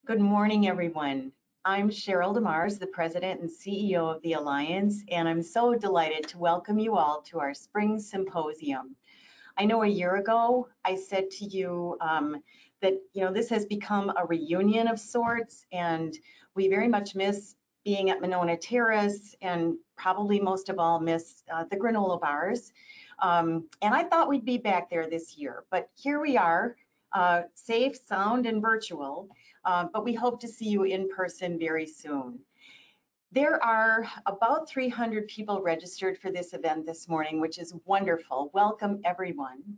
Good morning, everyone. I'm Cheryl DeMars, the President and CEO of the Alliance, and I'm so delighted to welcome you all to our Spring Symposium. I know a year ago I said to you that this has become a reunion of sorts, and we very much miss being at Monona Terrace, and probably most of all miss the granola bars. And I thought we'd be back there this year, but here we are, safe, sound, and virtual. But we hope to see you in person very soon. There are about 300 people registered for this event this morning, which is wonderful. Welcome, everyone.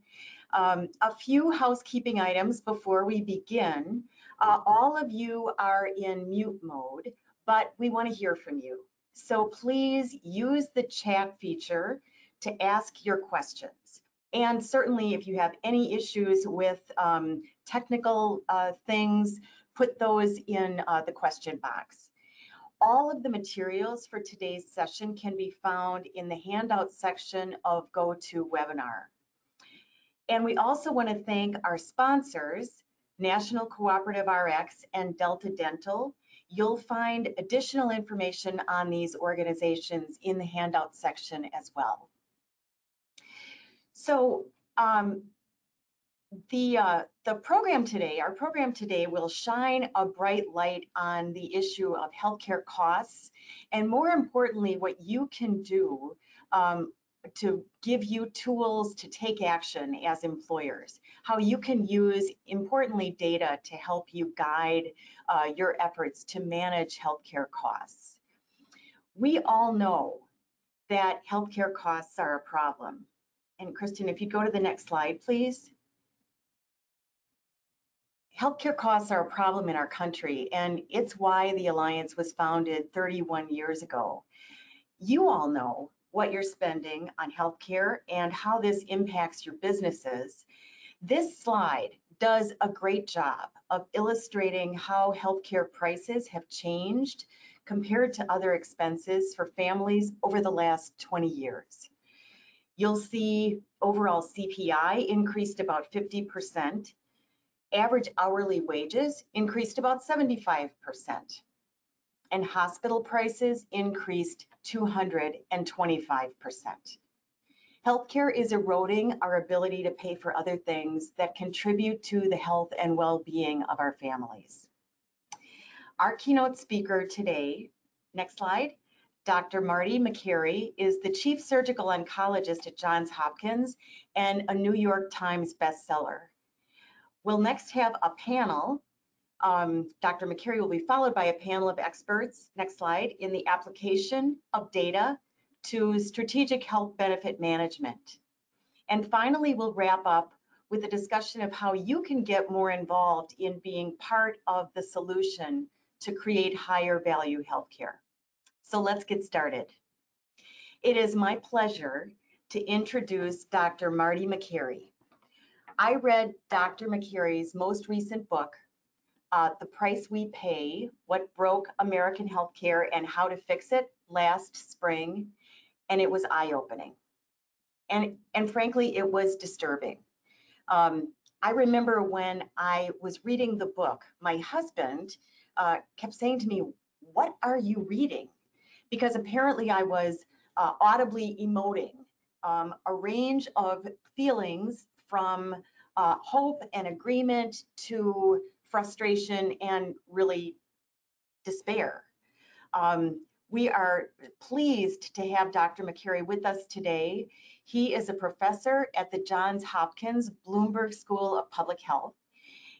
A few housekeeping items before we begin. All of you are in mute mode, but we want to hear from you. So please use the chat feature to ask your questions. And certainly if you have any issues with technical things, put those in the question box. All of the materials for today's session can be found in the handout section of GoToWebinar. And we also want to thank our sponsors, National Cooperative RX and Delta Dental. You'll find additional information on these organizations in the handout section as well. So the program today, our program today will shine a bright light on the issue of healthcare costs, and more importantly, what you can do to give you tools to take action as employers, how you can use, importantly, data to help you guide your efforts to manage healthcare costs. We all know that healthcare costs are a problem. And Kristen, if you go to the next slide, please. Healthcare costs are a problem in our country, and it's why the Alliance was founded 31 years ago. You all know what you're spending on healthcare and how this impacts your businesses. This slide does a great job of illustrating how healthcare prices have changed compared to other expenses for families over the last 20 years. You'll see overall CPI increased about 50%. Average hourly wages increased about 75%, and hospital prices increased 225%. Healthcare is eroding our ability to pay for other things that contribute to the health and well-being of our families. Our keynote speaker today, next slide, Dr. Marty Makary is the Chief Surgical Oncologist at Johns Hopkins and a New York Times bestseller. We'll next have a panel. Dr. Makary will be followed by a panel of experts, next slide, in the application of data to strategic health benefit management. And finally, we'll wrap up with a discussion of how you can get more involved in being part of the solution to create higher value healthcare. So let's get started. It is my pleasure to introduce Dr. Marty Makary. I read Dr. Makary's most recent book, The Price We Pay, What Broke American Healthcare and How to Fix It, last spring, and it was eye-opening. And frankly, it was disturbing. I remember when I was reading the book, my husband kept saying to me, "What are you reading?" Because apparently I was audibly emoting a range of feelings from hope and agreement to frustration and really despair. We are pleased to have Dr. Makary with us today. He is a professor at the Johns Hopkins Bloomberg School of Public Health.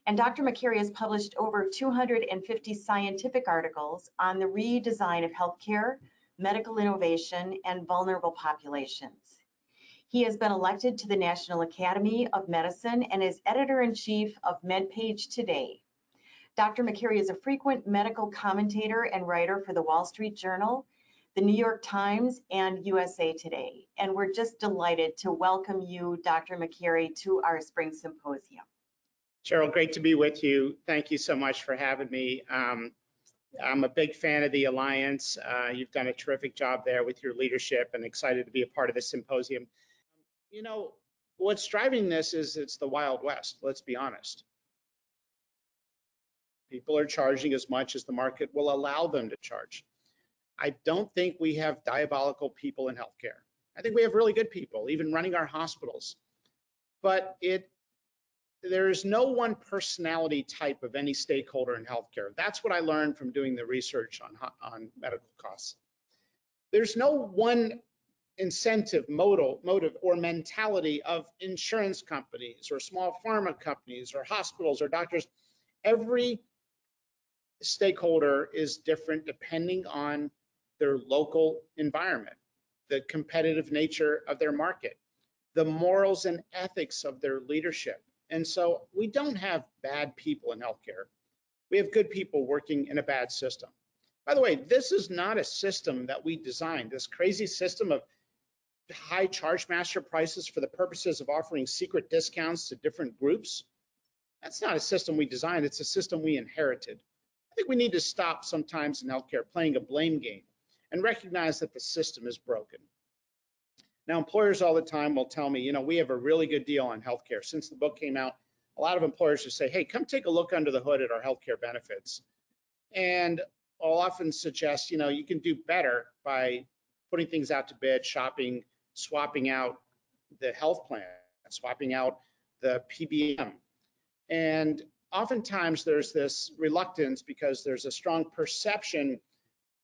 And Dr. Makary has published over 250 scientific articles on the redesign of healthcare, medical innovation, and vulnerable populations. He has been elected to the National Academy of Medicine and is editor-in-chief of MedPage Today. Dr. Makary is a frequent medical commentator and writer for the Wall Street Journal, the New York Times, and USA Today. And we're just delighted to welcome you, Dr. Makary, to our Spring Symposium. Cheryl, great to be with you. Thank you so much for having me. I'm a big fan of the Alliance. You've done a terrific job there with your leadership, and excited to be a part of this symposium. You know, what's driving this is it's the Wild West, let's be honest. People are charging as much as the market will allow them to charge. I don't think we have diabolical people in healthcare. I think we have really good people, even running our hospitals. But there is no one personality type of any stakeholder in healthcare. That's what I learned from doing the research on medical costs. There's no one incentive, motive, or mentality of insurance companies or small pharma companies or hospitals or doctors. Every stakeholder is different depending on their local environment, the competitive nature of their market, the morals and ethics of their leadership. And so we don't have bad people in healthcare. We have good people working in a bad system. By the way, this is not a system that we designed, this crazy system of high charge master prices for the purposes of offering secret discounts to different groups. That's not a system we designed, it's a system we inherited. I think we need to stop sometimes in healthcare playing a blame game and recognize that the system is broken. Now, employers all the time will tell me, you know, we have a really good deal on healthcare. Since the book came out, a lot of employers just say, hey, come take a look under the hood at our healthcare benefits. And I'll often suggest, you know, you can do better by putting things out to bid, shopping, swapping out the health plan, swapping out the PBM. And oftentimes there's this reluctance because there's a strong perception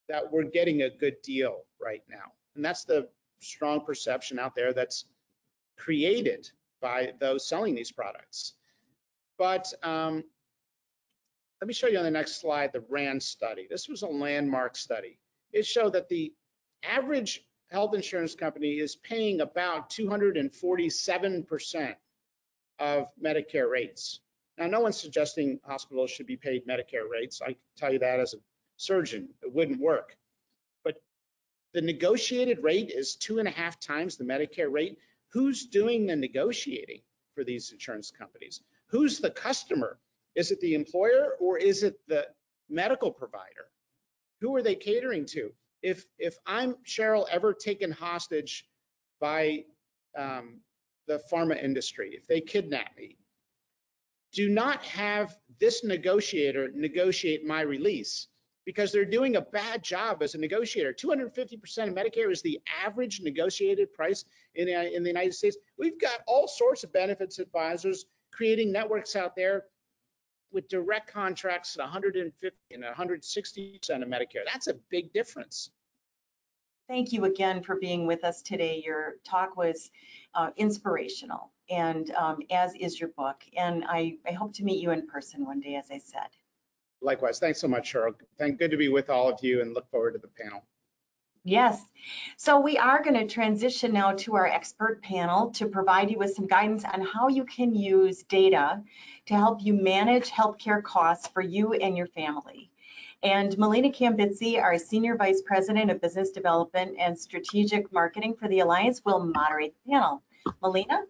that we're getting a good deal right now. And that's the strong perception out there that's created by those selling these products. But let me show you on the next slide the RAND study. This was a landmark study. It showed that the average health insurance company is paying about 247% of Medicare rates. Now, no one's suggesting hospitals should be paid Medicare rates. I can tell you that as a surgeon, it wouldn't work. But the negotiated rate is 2.5 times the Medicare rate. Who's doing the negotiating for these insurance companies? Who's the customer? Is it the employer or is it the medical provider? Who are they catering to? If I'm Cheryl ever taken hostage by the pharma industry, if they kidnap me, do not have this negotiator negotiate my release because they're doing a bad job as a negotiator. 250% of Medicare is the average negotiated price in the United States. We've got all sorts of benefits advisors creating networks out there with direct contracts at 150 and 160% of Medicare. That's a big difference. Thank you again for being with us today. Your talk was inspirational, and as is your book. And I hope to meet you in person one day, as I said. Likewise. Thanks so much, Cheryl. Good to be with all of you and look forward to the panel. Yes. So we are going to transition now to our expert panel to provide you with some guidance on how you can use data to help you manage healthcare costs for you and your family. And Melina Kambitzi, our Senior Vice President of Business Development and Strategic Marketing for the Alliance, will moderate the panel. Melina?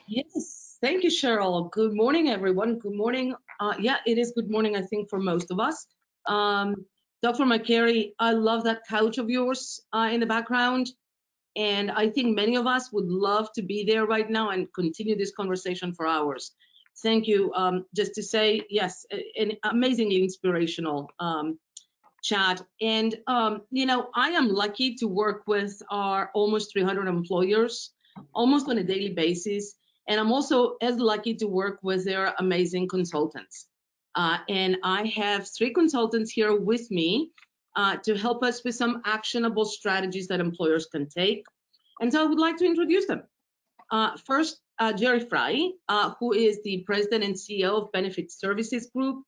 Yes, thank you, Cheryl. Good morning, everyone. Good morning. Yeah, it is good morning, I think, for most of us. Dr. Makary, I love that couch of yours in the background. And I think many of us would love to be there right now and continue this conversation for hours. Thank you. Just to say, yes, an amazingly inspirational chat. And, you know, I am lucky to work with our almost 300 employers almost on a daily basis. And I'm also as lucky to work with their amazing consultants. And I have 3 consultants here with me to help us with some actionable strategies that employers can take. And so I would like to introduce them. First, Jerry Fry, who is the president and CEO of Benefit Services Group.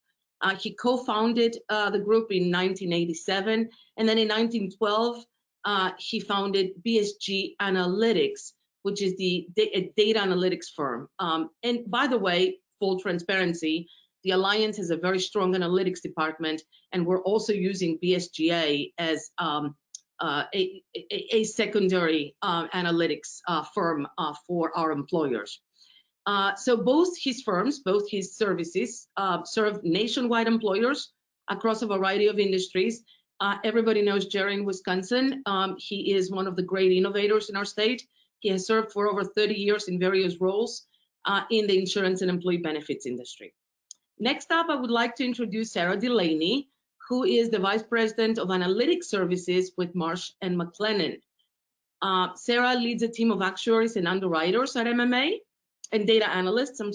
He co-founded the group in 1987. And then in 1912, he founded BSG Analytics, which is a data analytics firm. And by the way, full transparency, the Alliance has a very strong analytics department, and we're also using BSGA as a secondary analytics firm for our employers. So both his firms, both his services serve nationwide employers across a variety of industries. Everybody knows Jerry in Wisconsin. He is one of the great innovators in our state. He has served for over 30 years in various roles in the insurance and employee benefits industry. Next up, I would like to introduce Sarah Delaney, who is the Vice President of Analytics Services with Marsh & McLennan. Sarah leads a team of actuaries and underwriters at MMA and data analysts, and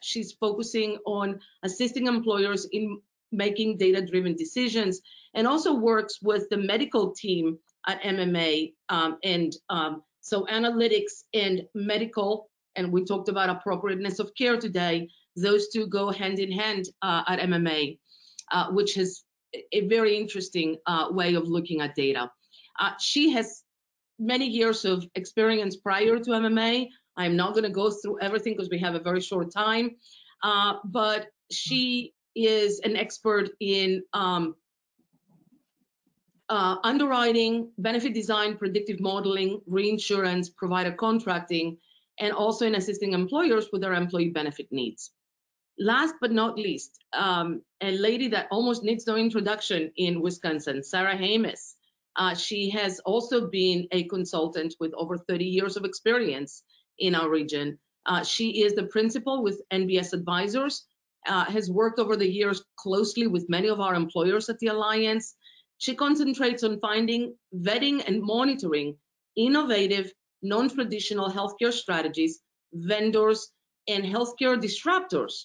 she's focusing on assisting employers in making data-driven decisions, and also works with the medical team at MMA. So analytics and medical, and we talked about appropriateness of care today, those two go hand in hand at MMA, which is a very interesting way of looking at data. She has many years of experience prior to MMA. I'm not going to go through everything because we have a very short time, but she is an expert in underwriting, benefit design, predictive modeling, reinsurance, provider contracting, and also in assisting employers with their employee benefit needs. Last but not least, a lady that almost needs no introduction in Wisconsin, Sarah Hames. She has also been a consultant with over 30 years of experience in our region. She is the principal with NBS Advisors, has worked over the years closely with many of our employers at the Alliance. She concentrates on finding, vetting, and monitoring innovative, non-traditional healthcare strategies, vendors, and healthcare disruptors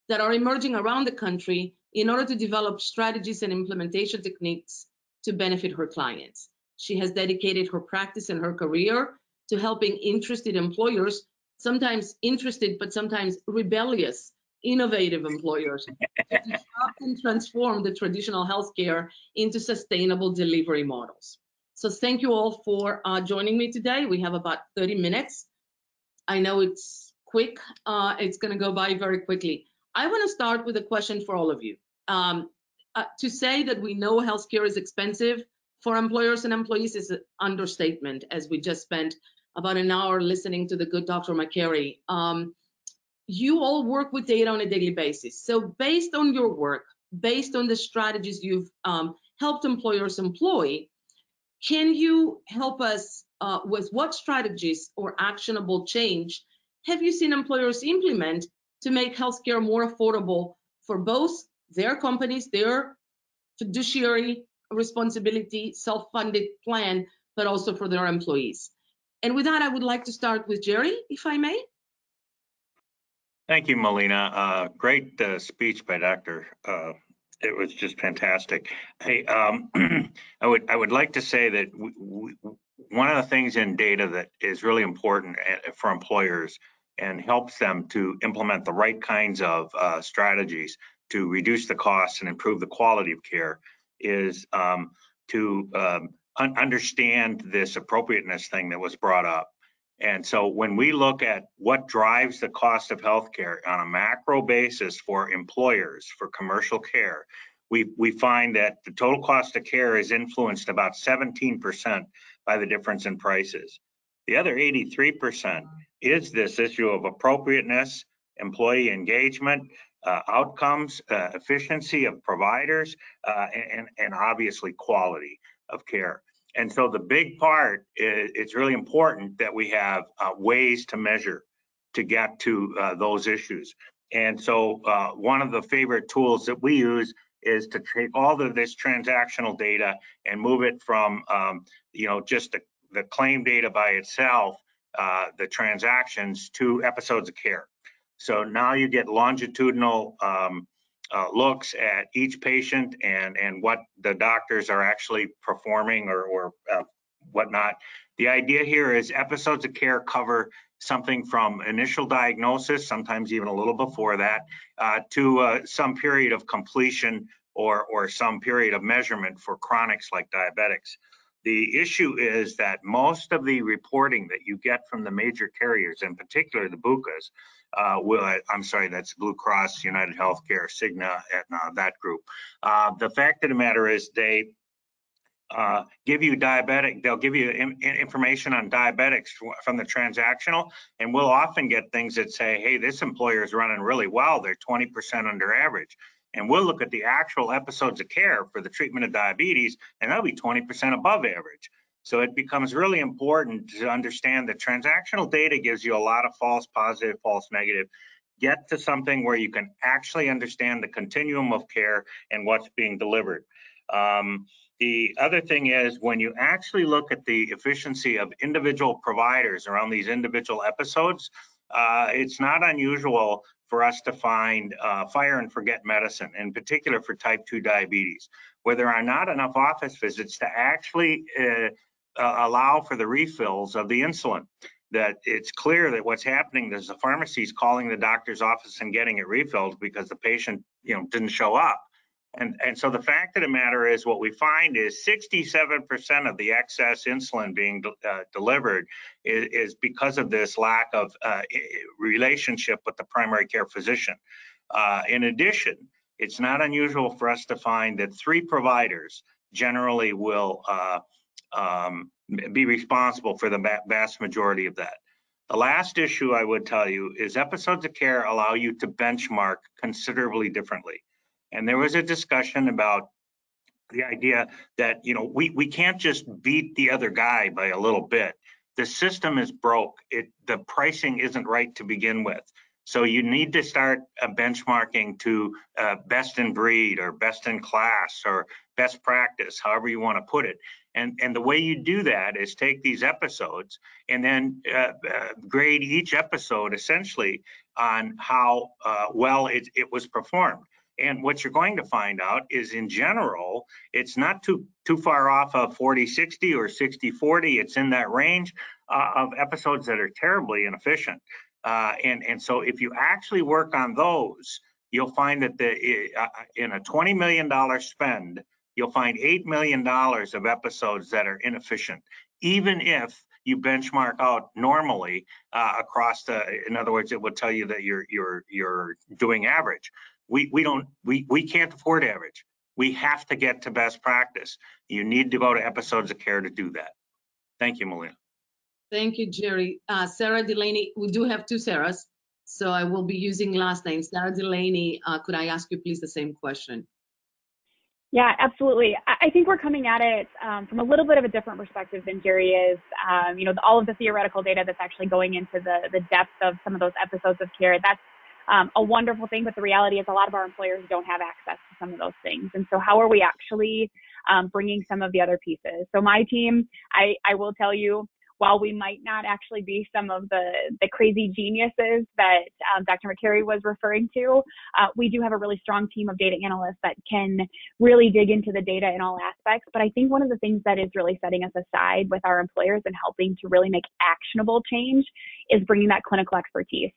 that are emerging around the country in order to develop strategies and implementation techniques to benefit her clients. She has dedicated her practice and her career to helping interested employers, sometimes interested but sometimes rebellious, innovative employers, to disrupt and transform the traditional healthcare into sustainable delivery models. So thank you all for joining me today. We have about 30 minutes. I know it's quick. It's going to go by very quickly. I want to start with a question for all of you. To say that we know healthcare is expensive for employers and employees is an understatement, as we just spent about an hour listening to the good Dr. Makary. You all work with data on a daily basis. So based on your work, based on the strategies you've helped employers employ, can you help us with what strategies or actionable change have you seen employers implement to make healthcare more affordable for both their companies, their fiduciary responsibility, self-funded plan, but also for their employees? And with that, I would like to start with Jerry, if I may. Thank you, Melina. Great speech by Dr. It was just fantastic. Hey, I would like to say that one of the things in data that is really important for employers and helps them to implement the right kinds of strategies to reduce the costs and improve the quality of care is to understand this appropriateness thing that was brought up. And so when we look at what drives the cost of healthcare on a macro basis for employers for commercial care, we find that the total cost of care is influenced about 17% by the difference in prices. The other 83% is this issue of appropriateness, employee engagement, outcomes, efficiency of providers, and obviously quality of care. And so the big part is it's really important that we have ways to measure to get to those issues. And so one of the favorite tools that we use is to take all of this transactional data and move it from just the claim data by itself, the transactions, to episodes of care. So now you get longitudinal looks at each patient and what the doctors are actually performing or whatnot. The idea here is episodes of care cover something from initial diagnosis, sometimes even a little before that, to some period of completion or some period of measurement for chronics like diabetics. The issue is that most of the reporting that you get from the major carriers, in particular the BUCAs, that's Blue Cross, United Healthcare, Cigna, Aetna, that group. The fact of the matter is they give you they'll give you information on diabetics from the transactional, and we'll often get things that say, hey, this employer is running really well, they're 20% under average. And we'll look at the actual episodes of care for the treatment of diabetes, and that'll be 20% above average. So it becomes really important to understand that transactional data gives you a lot of false positive, false negative. get to something where you can actually understand the continuum of care and what's being delivered. The other thing is when you actually look at the efficiency of individual providers around these individual episodes, it's not unusual for us to find fire and forget medicine, in particular for type 2 diabetes, where there are not enough office visits to actually allow for the refills of the insulin. That it's clear that what's happening is the pharmacy's calling the doctor's office and getting it refilled because the patient, didn't show up. And so the fact of the matter is, what we find is 67% of the excess insulin being delivered is because of this lack of relationship with the primary care physician. In addition, it's not unusual for us to find that 3 providers generally will be responsible for the vast majority of that. The last issue I would tell you is episodes of care allow you to benchmark considerably differently. And there was a discussion about the idea that, we can't just beat the other guy by a little bit. The system is broke. The pricing isn't right to begin with. So you need to start benchmarking to best in breed or best in class or best practice, however you want to put it. And the way you do that is take these episodes and then grade each episode essentially on how well it was performed. And what you're going to find out is, in general, it's not too far off of 40-60 or 60-40. It's in that range of episodes that are terribly inefficient. And so if you actually work on those, you'll find that in a $20 million spend, you'll find $8 million of episodes that are inefficient, even if you benchmark out normally across in other words, it would tell you that you're doing average. We can't afford average. We have to get to best practice. You need to go to episodes of care to do that. Thank you, Melina. Thank you, Jerry. Sarah Delaney, we do have 2 Sarahs, so I will be using last names. Sarah Delaney, could I ask you please the same question? Yeah, absolutely. I think we're coming at it from a little bit of a different perspective than Jerry is. All of the theoretical data that's actually going into the depth of some of those episodes of care, that's a wonderful thing, but the reality is a lot of our employers don't have access to some of those things. And so how are we actually bringing some of the other pieces? So my team, I will tell you, while we might not actually be some of the crazy geniuses that Dr. Makary was referring to, we do have a really strong team of data analysts that can really dig into the data in all aspects. But I think one of the things that is really setting us aside with our employers and helping to really make actionable change is bringing that clinical expertise.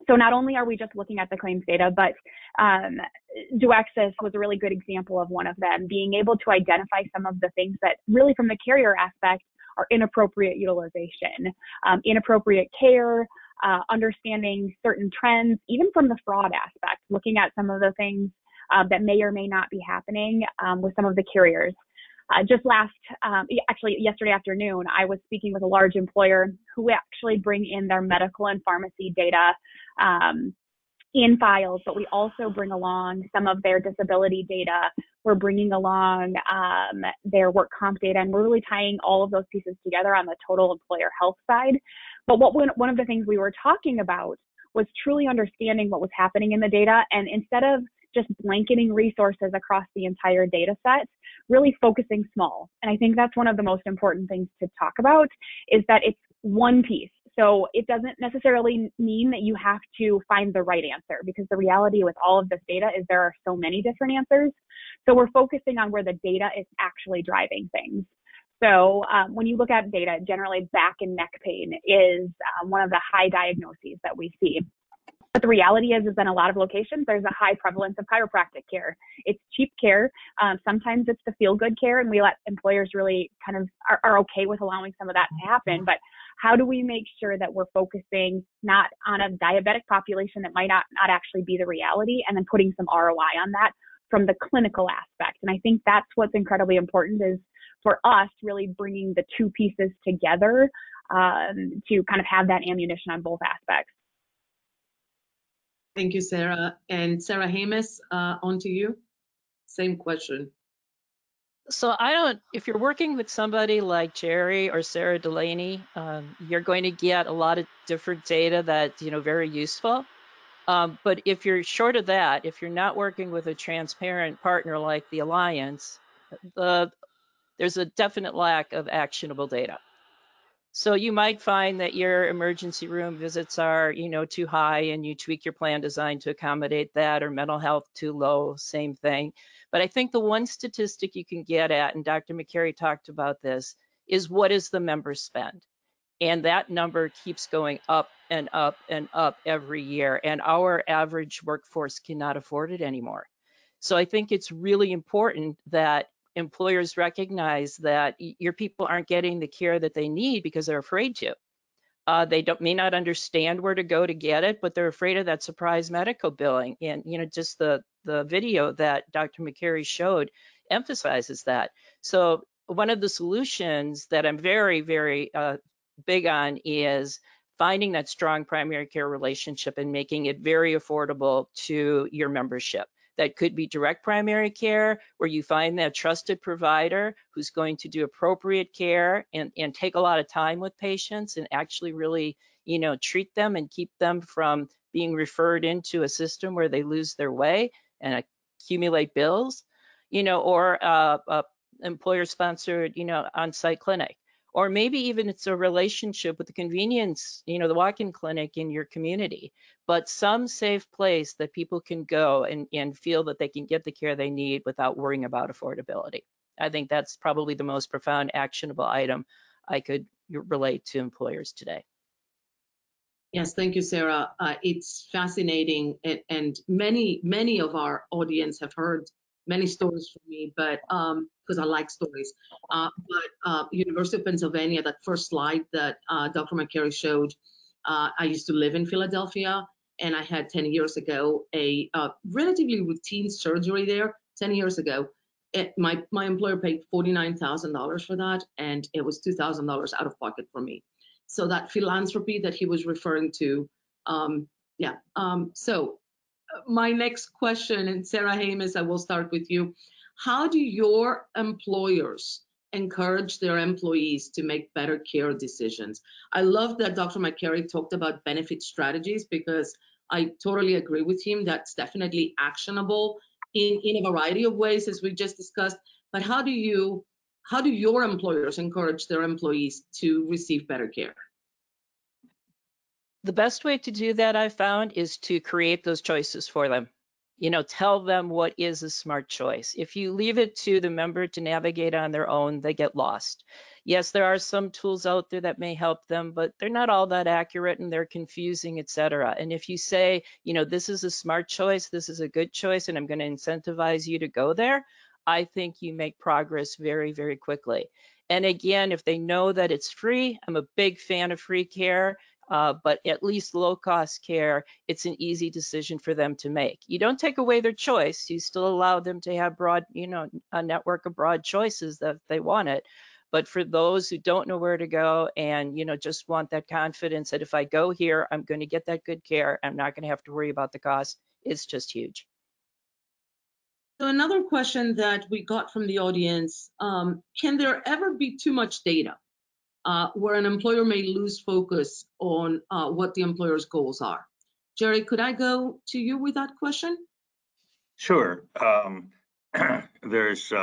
So not only are we just looking at the claims data, but Duexis was a really good example of one of them, being able to identify some of the things that really from the carrier aspect are inappropriate utilization, inappropriate care, understanding certain trends, even from the fraud aspect, looking at some of the things that may or may not be happening with some of the carriers. Actually yesterday afternoon, I was speaking with a large employer who actually bring in their medical and pharmacy data in files, but we also bring along some of their disability data. We're bringing along their work comp data, and we're really tying all of those pieces together on the total employer health side. But one of the things we were talking about was truly understanding what was happening in the data, and instead of just blanketing resources across the entire data set, really focusing small. And I think that's one of the most important things to talk about, is that it's one piece. So it doesn't necessarily mean that you have to find the right answer, because the reality with all of this data is there are so many different answers. So we're focusing on where the data is actually driving things. So when you look at data, generally back and neck pain is one of the high diagnoses that we see. But the reality is in a lot of locations, there's a high prevalence of chiropractic care. It's cheap care. Sometimes it's the feel-good care, and we let employers really kind of are okay with allowing some of that to happen. But how do we make sure that we're focusing not on a diabetic population that might not actually be the reality, and then putting some ROI on that from the clinical aspect? And I think that's what's incredibly important, is for us really bringing the 2 pieces together to kind of have that ammunition on both aspects. Thank you, Sarah. And Sarah Hamas, on to you. Same question. So if you're working with somebody like Jerry or Sarah Delaney, you're going to get a lot of different data that's, very useful. But if you're short of that, if you're not working with a transparent partner like the Alliance, there's a definite lack of actionable data. So you might find that your emergency room visits are, too high, and you tweak your plan design to accommodate that, or mental health too low, same thing. But I think the one statistic you can get at, and Dr. Makary talked about this, is what is the member spend? And that number keeps going up and up and up every year. And our average workforce cannot afford it anymore. So I think it's really important that employers recognize that your people aren't getting the care that they need because they're afraid to. They may not understand where to go to get it, but they're afraid of that surprise medical billing. And just the video that Dr. Makary showed emphasizes that. So one of the solutions that I'm very, very big on is finding that strong primary care relationship and making it very affordable to your membership. That could be direct primary care, where you find that trusted provider who's going to do appropriate care and take a lot of time with patients and actually really, treat them and keep them from being referred into a system where they lose their way and accumulate bills, or employer-sponsored, on-site clinic. Or maybe even it's a relationship with the convenience, the walk-in clinic in your community, but some safe place that people can go and feel that they can get the care they need without worrying about affordability. I think that's probably the most profound actionable item I could relate to employers today. Yes, thank you, Sarah. It's fascinating, and many of our audience have heard many stories from me, but because I like stories. But University of Pennsylvania, that first slide that Dr. Makary showed, I used to live in Philadelphia, and I had 10 years ago a relatively routine surgery there. 10 years ago, my employer paid $49,000 for that, and it was $2,000 out of pocket for me. So that philanthropy that he was referring to, so my next question, and Sarah Hames, I will start with you. How do your employers encourage their employees to make better care decisions? I love that Dr. Makary talked about benefit strategies, because I totally agree with him. That's definitely actionable in a variety of ways, as we just discussed. But how do your employers encourage their employees to receive better care? The best way to do that, I've found, is to create those choices for them. Tell them what is a smart choice. If you leave it to the member to navigate on their own, they get lost. Yes, there are some tools out there that may help them, but they're not all that accurate and they're confusing, etc. And if you say, this is a smart choice, this is a good choice, and I'm going to incentivize you to go there, I think you make progress very, very quickly. And again, if they know that it's free, I'm a big fan of free care. But at least low-cost care, it's an easy decision for them to make. You don't take away their choice. You still allow them to have broad, a network of broad choices that they want it. But for those who don't know where to go and, just want that confidence that if I go here, I'm going to get that good care, I'm not going to have to worry about the cost, it's just huge. So another question that we got from the audience, can there ever be too much data? Where an employer may lose focus on what the employer's goals are. Jerry, could I go to you with that question? Sure. There's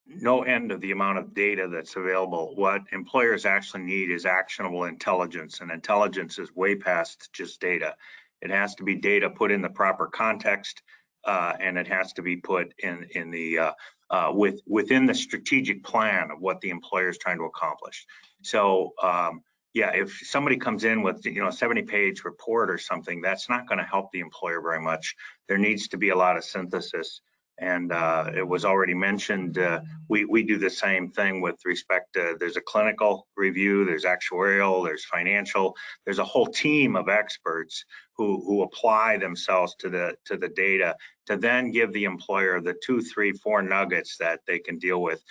no end of the amount of data that's available. What employers actually need is actionable intelligence, and intelligence is way past just data. It has to be data put in the proper context, and it has to be put in the within the strategic plan of what the employer is trying to accomplish. So yeah, if somebody comes in with a 70-page report or something, that's not going to help the employer very much. There needs to be a lot of synthesis. And it was already mentioned, we do the same thing with respect to, there's a clinical review, there's actuarial, there's financial, there's a whole team of experts who apply themselves to the data to then give the employer the 2, 3, 4 nuggets that they can deal with.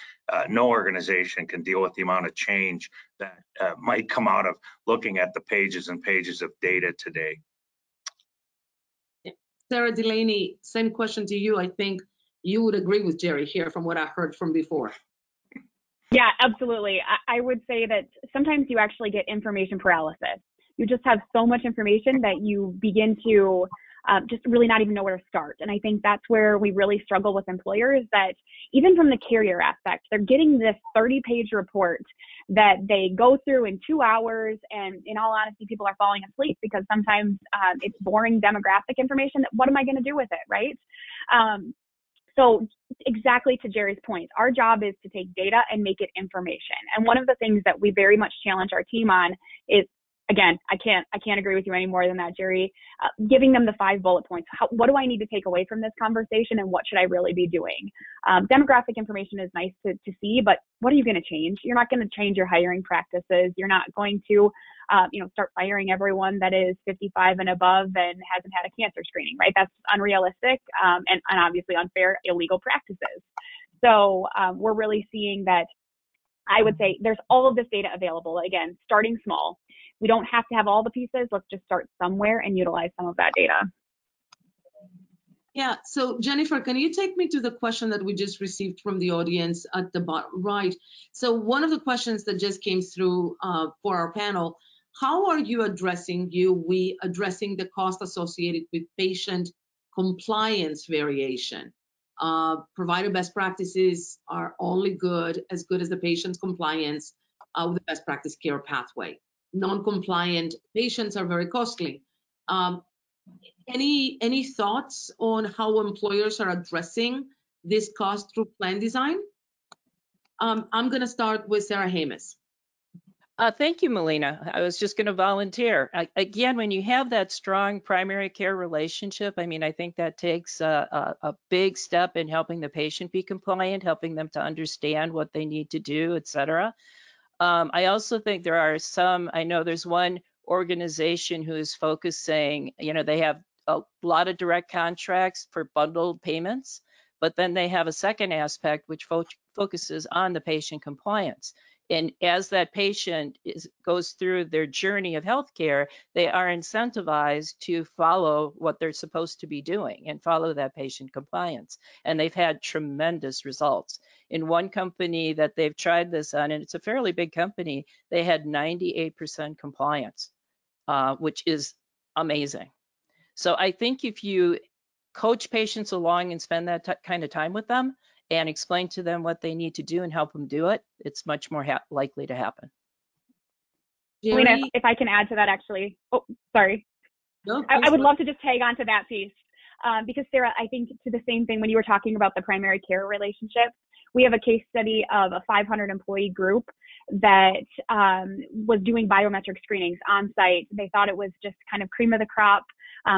No organization can deal with the amount of change that might come out of looking at the pages and pages of data today. Sarah Delaney, same question to you. I think you would agree with Jerry here from what I heard from before. Yeah, absolutely. I would say that sometimes you actually get information paralysis, you just have so much information that you begin to just really not even know where to start. And I think that's where we really struggle with employers, that even from the carrier aspect, they're getting this 30-page report that they go through in 2 hours. And in all honesty, people are falling asleep because sometimes it's boring demographic information. What am I going to do with it, right? So exactly to Jerry's point, our job is to take data and make it information. And one of the things that we very much challenge our team on is, again, I can't agree with you any more than that, Jerry, giving them the 5 bullet points. What do I need to take away from this conversation, and what should I really be doing? Demographic information is nice to see, but what are you going to change? You're not going to change your hiring practices. You're not going to start firing everyone that is 55 and above and hasn't had a cancer screening, right? That's unrealistic and obviously unfair, illegal practices. So we're really seeing that. I would say there's all of this data available. Again, starting small. We don't have to have all the pieces. Let's just start somewhere and utilize some of that data. Yeah, so Jennifer, can you take me to the question that we just received from the audience at the bottom right? So one of the questions that just came through for our panel, how are you addressing the cost associated with patient compliance variation? Provider best practices are only as good as the patient's compliance with the best practice care pathway. Non-compliant patients are very costly. Any thoughts on how employers are addressing this cost through plan design? I'm going to start with Sarah Hamas. Thank you, Melina. I was just going to volunteer. Again, when you have that strong primary care relationship, I mean, I think that takes a big step in helping the patient be compliant, helping them to understand what they need to do, et cetera. I also think there are I know there's one organization who is focusing, they have a lot of direct contracts for bundled payments, but then they have a second aspect which focuses on the patient compliance. And as that patient goes through their journey of healthcare, they are incentivized to follow what they're supposed to be doing and follow that patient compliance. And they've had tremendous results. In one company that they've tried this on, and it's a fairly big company, they had 98% compliance, which is amazing. So I think if you coach patients along and spend that kind of time with them and explain to them what they need to do and help them do it, it's much more likely to happen. Melina, if I can add to that, actually. Oh, sorry. No, I would love to just tag on to that piece. Because Sarah, I think to the same thing when you were talking about the primary care relationship, we have a case study of a 500 employee group that was doing biometric screenings on site. They thought it was just kind of cream of the crop,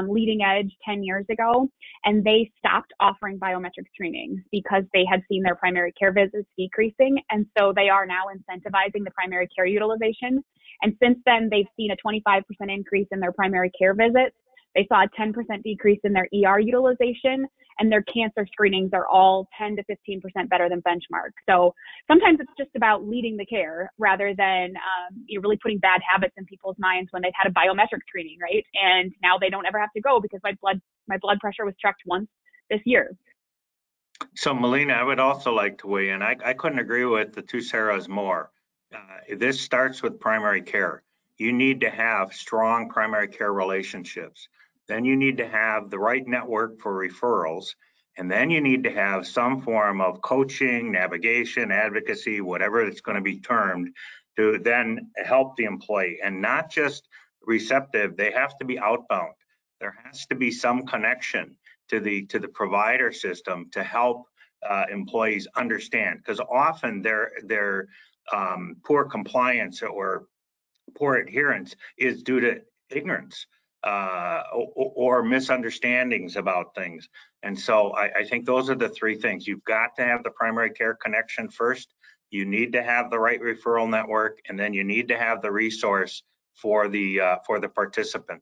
leading edge 10 years ago. And they stopped offering biometric screenings because they had seen their primary care visits decreasing. And so they are now incentivizing the primary care utilization. And since then, they've seen a 25% increase in their primary care visits. They saw a 10% decrease in their ER utilization, and their cancer screenings are all 10 to 15% better than benchmark. So sometimes it's just about leading the care rather than you're really putting bad habits in people's minds when they've had a biometric screening, right? And now they don't ever have to go because my blood pressure was checked once this year. So Melina, I would also like to weigh in. I couldn't agree with the two Sarahs more. This starts with primary care. You need to have strong primary care relationships. Then you need to have the right network for referrals. And then you need to have some form of coaching, navigation, advocacy, whatever it's going to be termed, to then help the employee. And not just receptive, they have to be outbound. There has to be some connection to the provider system to help employees understand, because often their poor compliance or poor adherence is due to ignorance or misunderstandings about things. And so I think those are the three things. You've got to have the primary care connection first. You need to have the right referral network, and then you need to have the resource for the participant.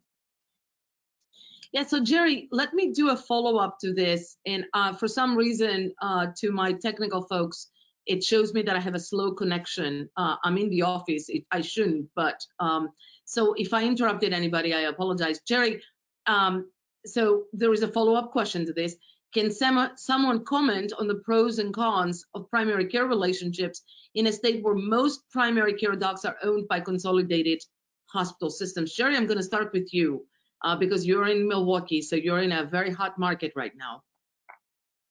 Yeah, so Jerry, let me do a follow-up to this. And for some reason, to my technical folks, it shows me that I have a slow connection. I'm in the office. I shouldn't, but so if I interrupted anybody, I apologize. Jerry, so there is a follow-up question to this. Can someone comment on the pros and cons of primary care relationships in a state where most primary care docs are owned by consolidated hospital systems. Sherry, I'm going to start with you because you're in Milwaukee, so you're in a very hot market right now.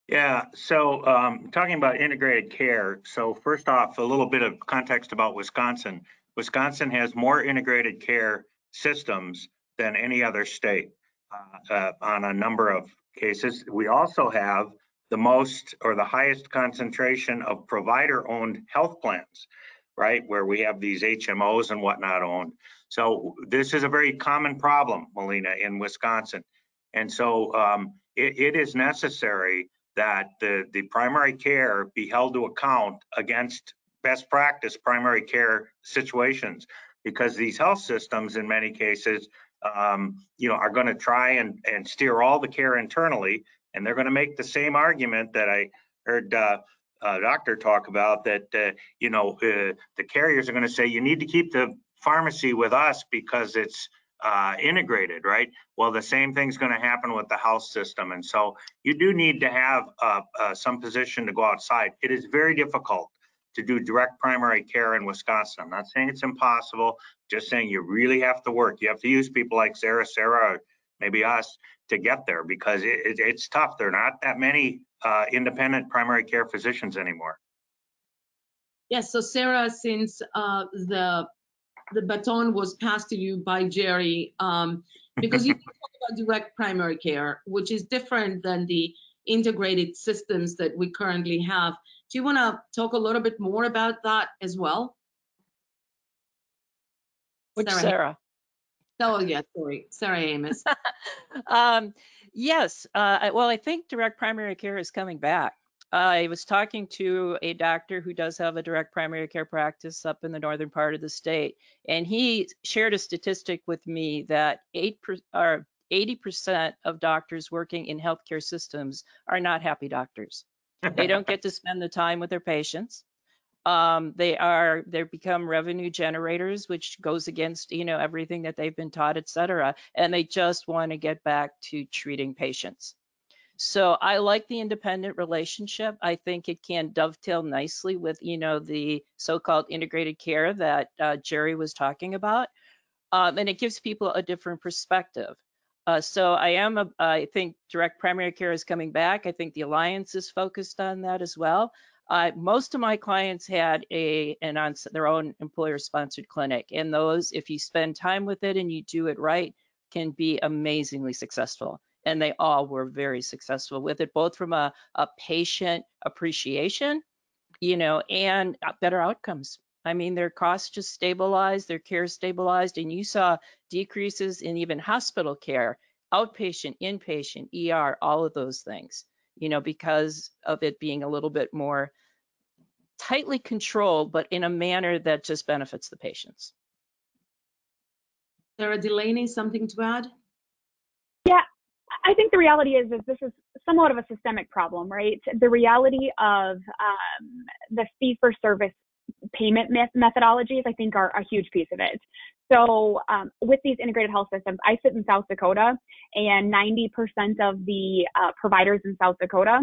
Yeah, so talking about integrated care, so first off, a little bit of context about Wisconsin. Wisconsin has more integrated care systems than any other state on a number of cases. We also have the most or the highest concentration of provider-owned health plans, right, where we have these HMOs and whatnot owned. So this is a very common problem, Melina, in Wisconsin. And so it is necessary that the primary care be held to account against best practice primary care situations, because these health systems in many cases are going to try and steer all the care internally, and they're going to make the same argument that I heard doctor talk about, that the carriers are going to say you need to keep the pharmacy with us because it's integrated, right? Well, the same thing's going to happen with the health system. And so you do need to have some position to go outside. It is very difficult to do direct primary care in Wisconsin. I'm not saying it's impossible, just saying you really have to work. You have to use people like Sarah, or maybe us to get there, because it's tough. There are not that many independent primary care physicians anymore. Yes, so Sarah, since the baton was passed to you by Jerry, because you talk about direct primary care, which is different than the integrated systems that we currently have. Do you want to talk a little bit more about that as well? Which Sarah? Oh, yeah, sorry, Sarah Amos. Yes, well, I think direct primary care is coming back. I was talking to a doctor who does have a direct primary care practice up in the northern part of the state, and he shared a statistic with me that 80% of doctors working in healthcare systems are not happy doctors. They don't get to spend the time with their patients. They become revenue generators, which goes against everything that they've been taught, et cetera, and they just want to get back to treating patients. So I like the independent relationship. I think it can dovetail nicely with the so-called integrated care that Jerry was talking about, and it gives people a different perspective. So I think direct primary care is coming back. I think the Alliance is focused on that as well. Most of my clients had their own employer-sponsored clinic, and those, if you spend time with it and you do it right, can be amazingly successful. And they all were very successful with it, both from a patient appreciation, and better outcomes. I mean, their costs just stabilized, their care stabilized, and you saw decreases in even hospital care, outpatient, inpatient, ER, all of those things, because of it being a little bit more tightly controlled, but in a manner that just benefits the patients. Sarah Delaney, something to add? Yeah, I think the reality is this is somewhat of a systemic problem, right? The reality of the fee-for-service payment methodologies, I think, are a huge piece of it. So with these integrated health systems, I sit in South Dakota, and 90% of the providers in South Dakota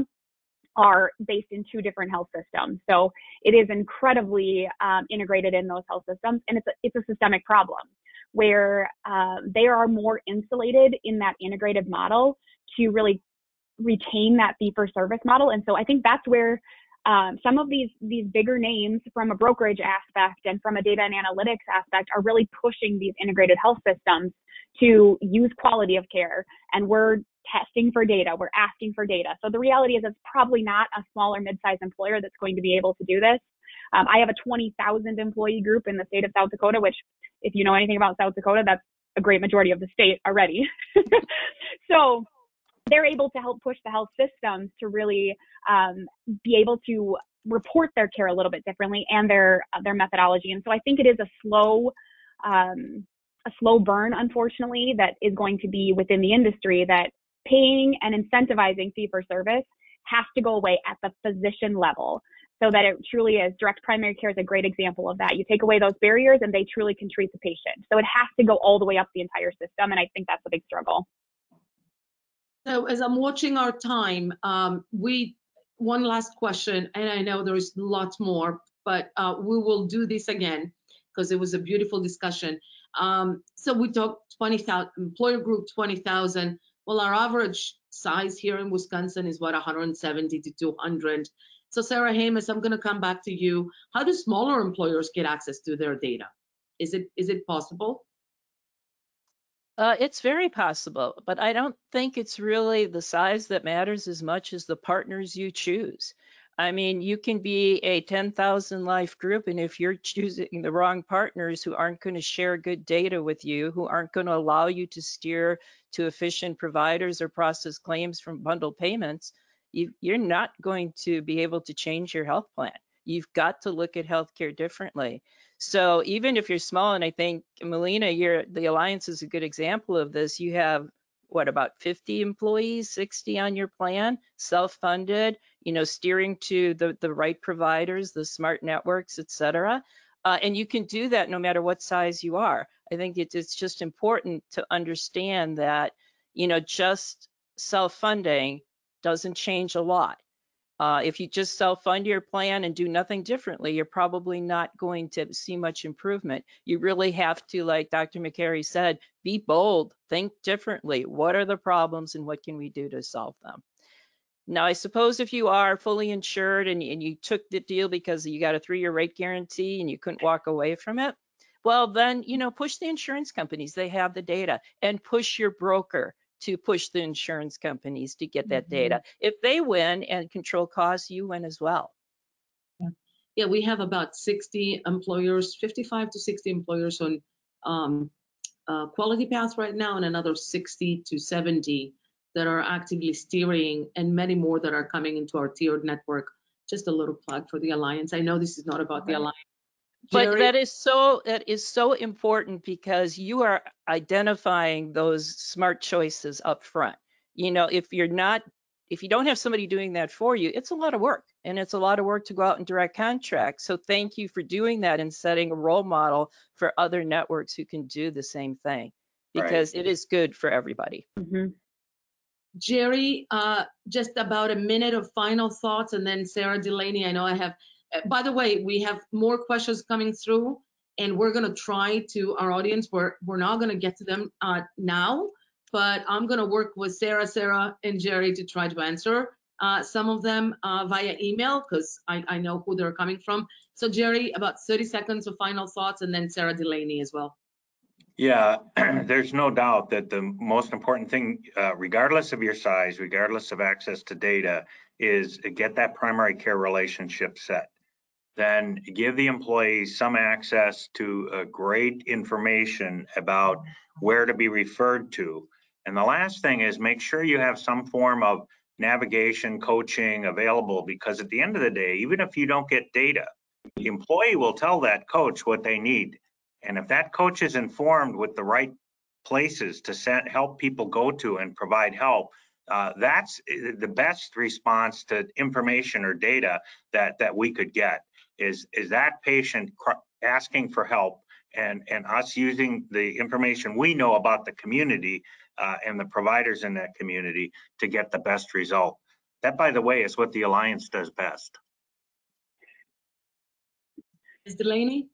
are based in 2 different health systems. So it is incredibly integrated in those health systems, and it's a systemic problem where they are more insulated in that integrated model to really retain that fee-for-service model. And so I think that's where some of these bigger names from a brokerage aspect and from a data and analytics aspect are really pushing these integrated health systems to use quality of care. And we're testing for data, we're asking for data. So the reality is it's probably not a small or mid-sized employer that's going to be able to do this. I have a 20,000 employee group in the state of South Dakota, which, if you know anything about South Dakota, that's a great majority of the state already. So they're able to help push the health systems to really be able to report their care a little bit differently and their methodology. And so I think it is a slow burn, unfortunately, that is going to be within the industry, that paying and incentivizing fee-for-service has to go away at the physician level, so that it truly is. Direct primary care is a great example of that. You take away those barriers and they truly can treat the patient. So it has to go all the way up the entire system, and I think that's a big struggle. So as I'm watching our time, one last question, and I know there's lots more, but we will do this again because it was a beautiful discussion. So we talked 20,000, employer group 20,000. Well, our average size here in Wisconsin is what, 170 to 200. So Sarah Hamas, I'm going to come back to you. How do smaller employers get access to their data? Is it possible? It's very possible, but I don't think it's really the size that matters as much as the partners you choose. I mean, you can be a 10,000 life group, and if you're choosing the wrong partners who aren't going to share good data with you, who aren't going to allow you to steer to efficient providers or process claims from bundled payments, you're not going to be able to change your health plan. You've got to look at healthcare differently. So even if you're small, and I think, Melina, the Alliance is a good example of this, you have, what, about 50 employees, 60 on your plan, self-funded, steering to the right providers, the smart networks, et cetera. And you can do that no matter what size you are. I think it's just important to understand that, just self-funding doesn't change a lot. If you just self-fund your plan and do nothing differently, you're probably not going to see much improvement. You really have to, like Dr. Makary said, be bold, think differently. What are the problems and what can we do to solve them? Now, I suppose if you are fully insured and you took the deal because you got a 3-year rate guarantee and you couldn't walk away from it, well, then, push the insurance companies. They have the data, and push your broker to push the insurance companies to get that data. If they win and control costs, you win as well. Yeah, we have about 60 employers, 55 to 60 employers on Quality Path right now, and another 60 to 70 that are actively steering, and many more that are coming into our tiered network. Just a little plug for the Alliance. I know this is not about the Alliance. But Jerry? that is so important, because you are identifying those smart choices up front. If you don't have somebody doing that for you, it's a lot of work, and it's a lot of work to go out and direct contracts. So thank you for doing that and setting a role model for other networks who can do the same thing, because it is good for everybody. Mm-hmm. Jerry, just about a minute of final thoughts, and then Sarah Delaney. I know I have, by the way, we have more questions coming through, and we're gonna try to, our audience, we're not gonna get to them now, but I'm gonna work with Sarah, and Jerry to try to answer some of them via email, because I know who they're coming from. So Jerry, about 30 seconds of final thoughts, and then Sarah Delaney as well. Yeah, there's no doubt that the most important thing, regardless of your size, regardless of access to data, is get that primary care relationship set. Then give the employees some access to great information about where to be referred to. And the last thing is make sure you have some form of navigation, coaching available, because at the end of the day, even if you don't get data, the employee will tell that coach what they need. And if that coach is informed with the right places to help people go to and provide help, that's the best response to information or data that we could get, is that patient asking for help, and us using the information we know about the community and the providers in that community to get the best result. That, by the way, is what the Alliance does best. Ms. Delaney?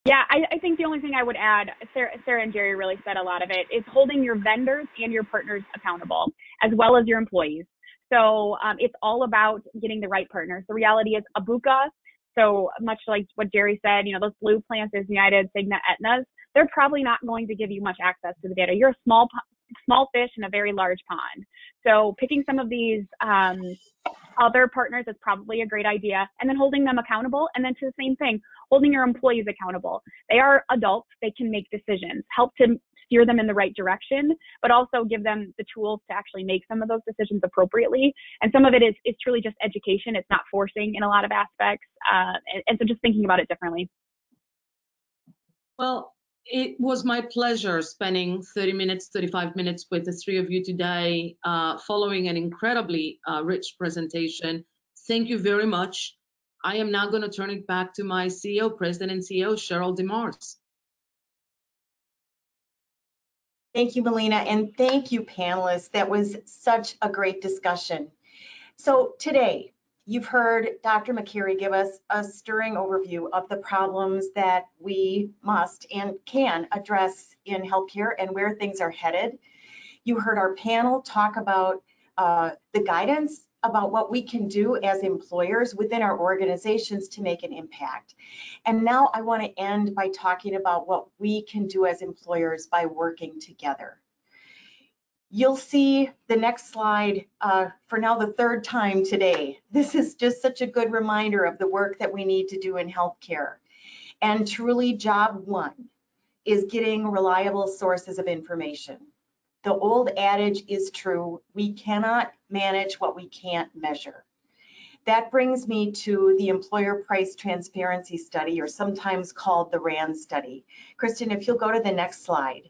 Yeah, I think the only thing I would add, Sarah and Jerry really said a lot of it, is holding your vendors and your partners accountable, as well as your employees. So it's all about getting the right partners. The reality is Abuka, so much like what Jerry said, those blue plans, there's United, Cigna, Aetna's, they're probably not going to give you much access to the data. You're a small fish in a very large pond. So picking some of these other partners is probably a great idea, and then holding them accountable. And then to the same thing, holding your employees accountable. They are adults, they can make decisions. Help to steer them in the right direction, but also give them the tools to actually make some of those decisions appropriately. And some of it is truly just education. It's not forcing in a lot of aspects. And so just thinking about it differently. Well, it was my pleasure spending 35 minutes with the three of you today, following an incredibly rich presentation. Thank you very much. I am now going to turn it back to my President and CEO, Cheryl DeMars. Thank you, Melina, and thank you, panelists. That was such a great discussion. So today, You've heard Dr. Makary give us a stirring overview of the problems that we must and can address in healthcare and where things are headed. You heard our panel talk about the guidance about what we can do as employers within our organizations to make an impact. And now I want to end by talking about what we can do as employers by working together. You'll see the next slide for now the third time today. This is just such a good reminder of the work that we need to do in healthcare. And truly, job one is getting reliable sources of information. The old adage is true: we cannot manage what we can't measure. That brings me to the Employer Price Transparency Study, or sometimes called the RAND study. Kristen, if you'll go to the next slide.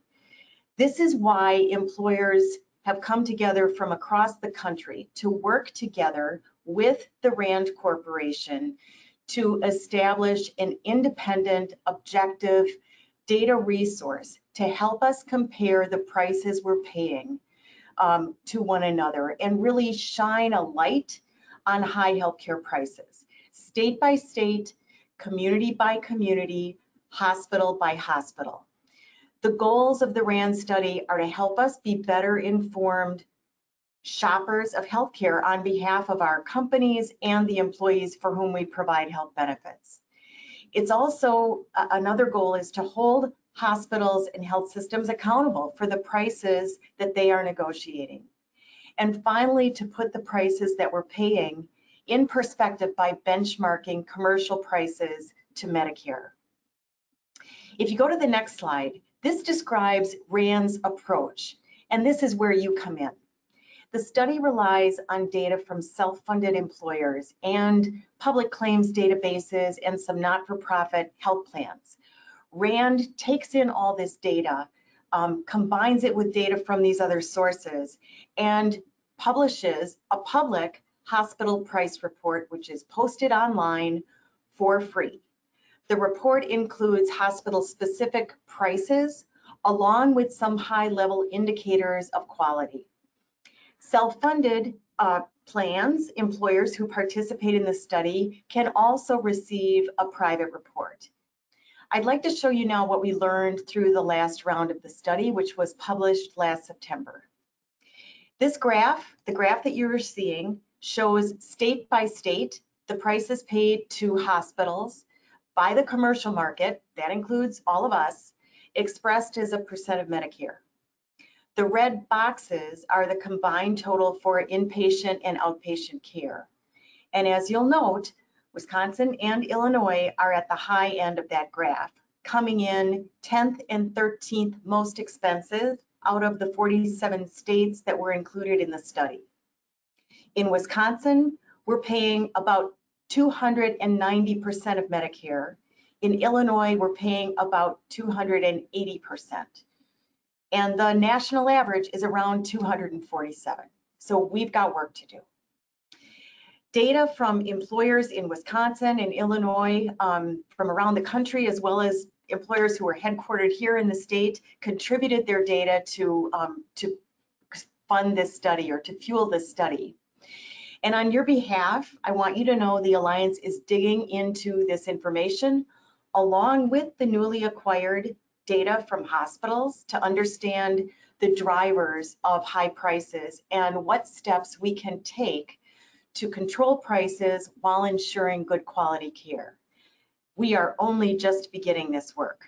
This is why employers have come together from across the country to work together with the RAND Corporation to establish an independent, objective data resource to help us compare the prices we're paying to one another and really shine a light on high healthcare prices, state by state, community by community, hospital by hospital. The goals of the RAND study are to help us be better informed shoppers of healthcare on behalf of our companies and the employees for whom we provide health benefits. It's also, another goal is to hold hospitals and health systems accountable for the prices that they are negotiating. And finally, to put the prices that we're paying in perspective by benchmarking commercial prices to Medicare. If you go to the next slide, this describes RAND's approach, and this is where you come in. The study relies on data from self-funded employers and public claims databases and some not-for-profit health plans. RAND takes in all this data, combines it with data from these other sources, and publishes a public hospital price report, which is posted online for free. The report includes hospital-specific prices, along with some high-level indicators of quality. Self-funded plans, employers who participate in the study, can also receive a private report. I'd like to show you now what we learned through the last round of the study, which was published last September. This graph, the graph that you're seeing, shows state by state the prices paid to hospitals by the commercial market, that includes all of us, expressed as a percent of Medicare. The red boxes are the combined total for inpatient and outpatient care. And as you'll note, Wisconsin and Illinois are at the high end of that graph, coming in 10th and 13th most expensive out of the 47 states that were included in the study. In Wisconsin, we're paying about 290% of Medicare. In Illinois, we're paying about 280%. And the national average is around 247. So we've got work to do. Data from employers in Wisconsin and Illinois, from around the country, as well as employers who are headquartered here in the state, contributed their data to fund this study or to fuel this study. And on your behalf, I want you to know the Alliance is digging into this information along with the newly acquired data from hospitals to understand the drivers of high prices and what steps we can take to control prices while ensuring good quality care. We are only just beginning this work.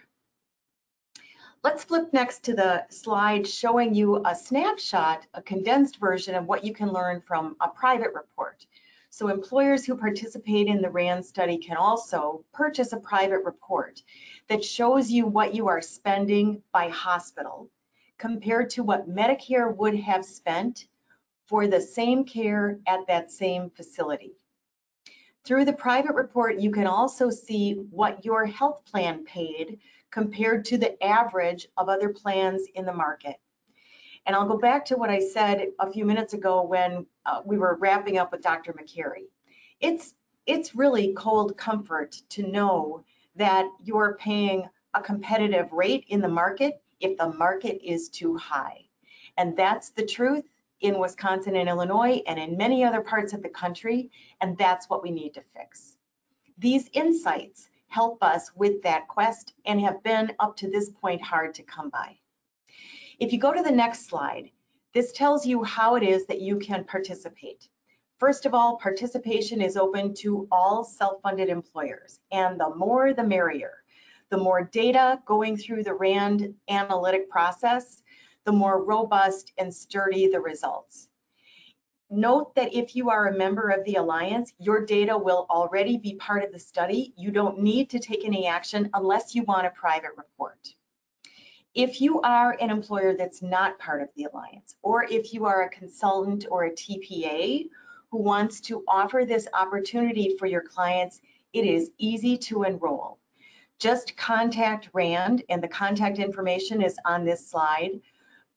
Let's flip next to the slide showing you a snapshot, a condensed version of what you can learn from a private report. So employers who participate in the RAND study can also purchase a private report that shows you what you are spending by hospital compared to what Medicare would have spent for the same care at that same facility. Through the private report, you can also see what your health plan paid compared to the average of other plans in the market. And I'll go back to what I said a few minutes ago when we were wrapping up with Dr. Makary. It's really cold comfort to know that you're paying a competitive rate in the market if the market is too high. And that's the truth. in Wisconsin and Illinois and in many other parts of the country, and that's what we need to fix. These insights help us with that quest and have been up to this point hard to come by. If you go to the next slide, this tells you how it is that you can participate. First of all, participation is open to all self-funded employers, and the more the merrier. The more data going through the RAND analytic process, the more robust and sturdy the results. Note that if you are a member of the Alliance, your data will already be part of the study. You don't need to take any action unless you want a private report. If you are an employer that's not part of the Alliance, or if you are a consultant or a TPA who wants to offer this opportunity for your clients, it is easy to enroll. Just contact RAND, and the contact information is on this slide,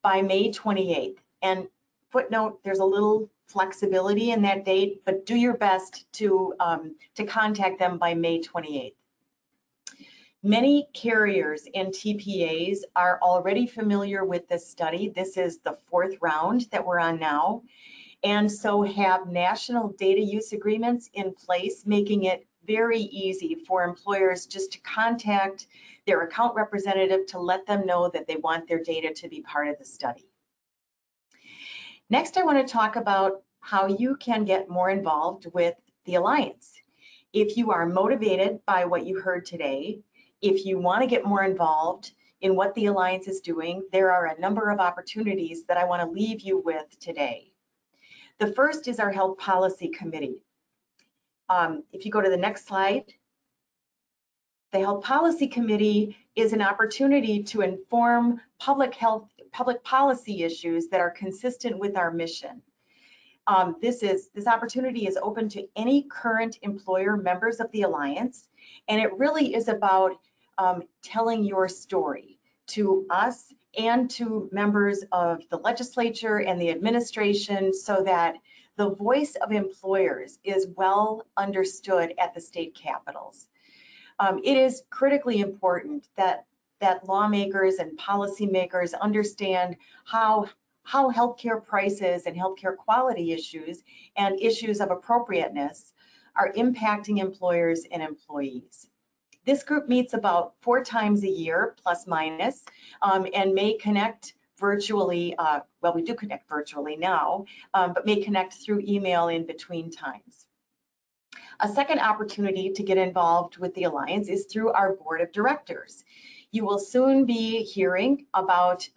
by May 28th. And footnote, there's a little flexibility in that date, but do your best to contact them by May 28th. Many carriers and TPAs are already familiar with this study. This is the 4th round that we're on now, and so have national data use agreements in place, making it very easy for employers just to contact their account representative to let them know that they want their data to be part of the study. Next, I want to talk about how you can get more involved with the Alliance. If you are motivated by what you heard today, if you want to get more involved in what the Alliance is doing, there are a number of opportunities that I want to leave you with today. The first is our Health Policy Committee. If you go to the next slide, the Health Policy Committee is an opportunity to inform public policy issues that are consistent with our mission. This opportunity is open to any current employer members of the Alliance, and it really is about telling your story to us and to members of the legislature and the administration so that the voice of employers is well understood at the state capitals. It is critically important that lawmakers and policymakers understand how healthcare prices and healthcare quality issues and issues of appropriateness are impacting employers and employees. This group meets about 4 times a year, plus minus, and may connect virtually. Well, we do connect virtually now, but may connect through email in between times. A second opportunity to get involved with the Alliance is through our board of directors. You will soon be hearing about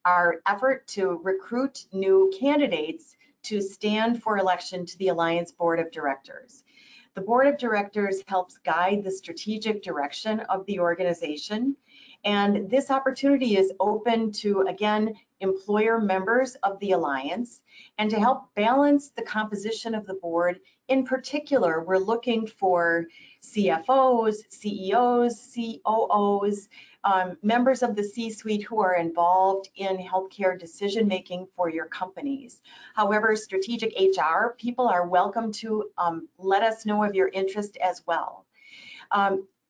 our effort to recruit new candidates to stand for election to the Alliance Board of Directors. The Board of Directors helps guide the strategic direction of the organization, and this opportunity is open to, again, employer members of the Alliance. And to help balance the composition of the board, in particular, we're looking for CFOs, CEOs, COOs, members of the C-suite who are involved in healthcare decision-making for your companies. However, strategic HR people are welcome to let us know of your interest as well.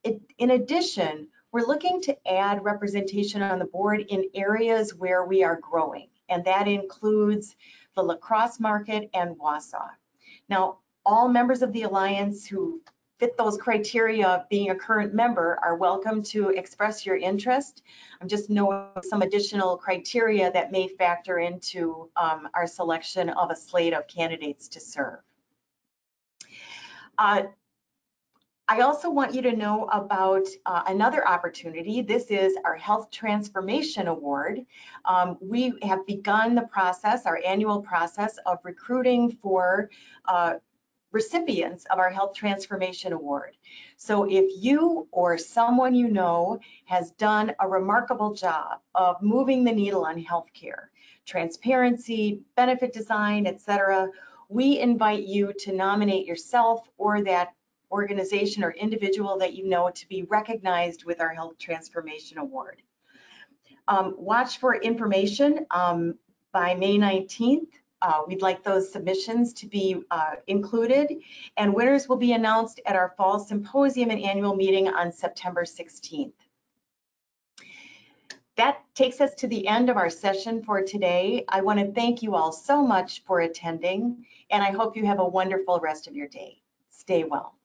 In addition, we're looking to add representation on the board in areas where we are growing, and that includes the lacrosse market and Wausau. Now, all members of the Alliance who fit those criteria of being a current member are welcome to express your interest. I'm just knowing some additional criteria that may factor into our selection of a slate of candidates to serve. I also want you to know about another opportunity. This is our Health Transformation Award. We have begun the process, our annual process of recruiting for recipients of our Health Transformation Award. So if you or someone you know has done a remarkable job of moving the needle on healthcare, transparency, benefit design, etc., we invite you to nominate yourself or that organization or individual that you know to be recognized with our Health Transformation Award. Watch for information by May 19th. We'd like those submissions to be included, and winners will be announced at our fall symposium and annual meeting on September 16th. That takes us to the end of our session for today. I want to thank you all so much for attending, and I hope you have a wonderful rest of your day. Stay well.